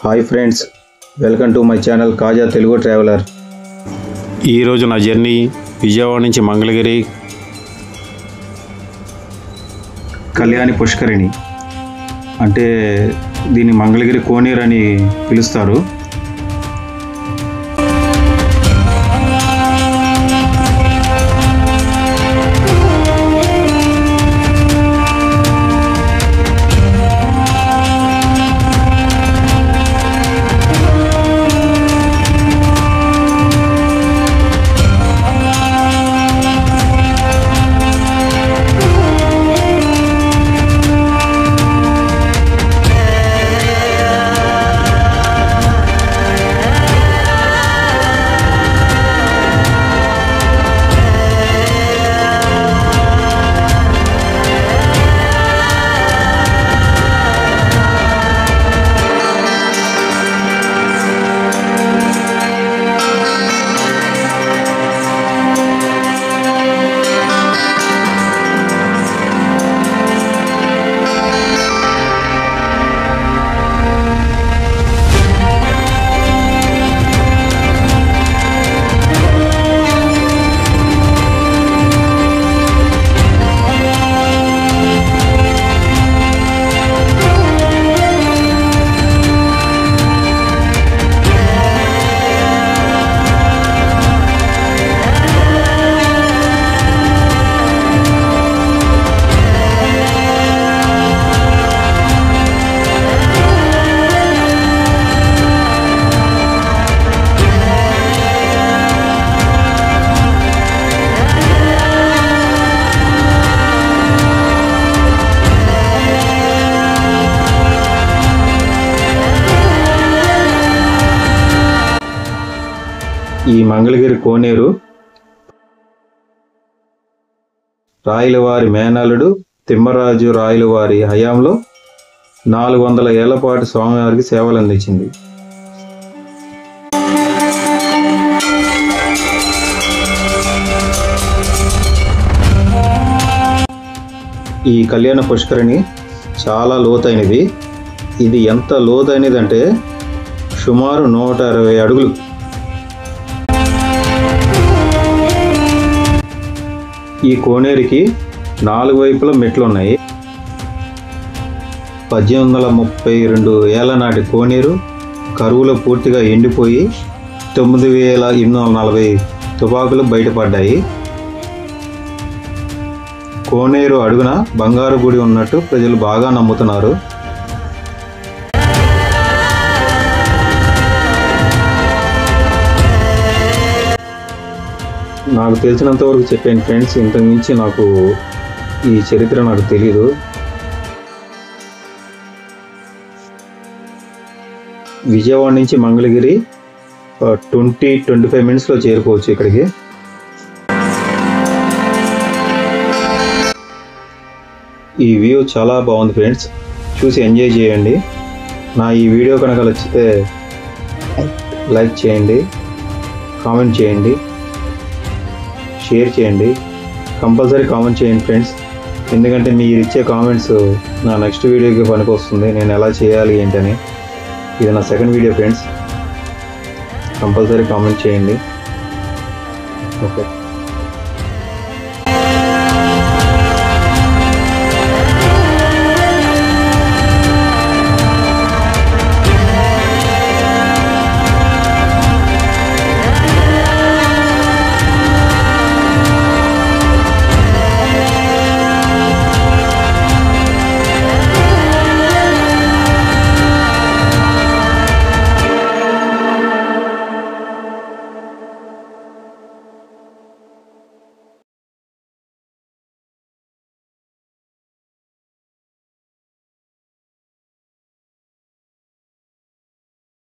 Hi friends, welcome to my channel Kaja Telugu traveller. ఈరోజు నా journey Vijayawada నుంచి మంగళగిరి, కళ్యాణి పుష్కరిణి, అంటే దీన్ని మంగళగిరి కోనేరు అని పిలుస్తారు. ఈ మంగళగిరి కోనేరు రాయలవారి మేనల్లుడు తిమ్మరాజు రాయలవారి హయాంలో 400 ఏళ్ల పాటు స్వామివారికి సేవలు అందించింది. ఈ కళ్యాణ పుష్కరిణి చాలా లోతైనది. ఇది ఎంత లోతైనదంటే సుమారు 160 అడుగులు. ఈ కోనేరుకి 4 వైపుల మెట్లు ఉన్నాయి. 1832 ఏళ్ల నాటి కోనేరు కరువులో పూర్తిగా ఎండిపోయి 9840 తుపాకులు బయటపడ్డాయి. కోనేరు అడుగున బంగారు గుడి ఉన్నట్టు ప్రజలు బాగా నమ్ముతున్నారు. నాకు తెలిసినంత వరకు చెప్పాను ఫ్రెండ్స్, ఇంతకు మించి నాకు ఈ చరిత్ర నాకు తెలీదు. విజయవాడ నుంచి మంగళగిరి 20-25 మినిట్స్లో చేరుకోవచ్చు ఇక్కడికి. ఈ వ్యూ చాలా బాగుంది ఫ్రెండ్స్, చూసి ఎంజాయ్ చేయండి. నా ఈ వీడియో కనుక నచ్చితే లైక్ చేయండి, కామెంట్ చేయండి, షేర్ చేయండి. కంపల్సరీ కామెంట్ చేయండి ఫ్రెండ్స్, ఎందుకంటే మీరు ఇచ్చే కామెంట్స్ నా నెక్స్ట్ వీడియోకి పనికి వస్తుంది, నేను ఎలా చేయాలి ఏంటని. ఇది నా second video friends, compulsory comment చేయండి. ఓకే.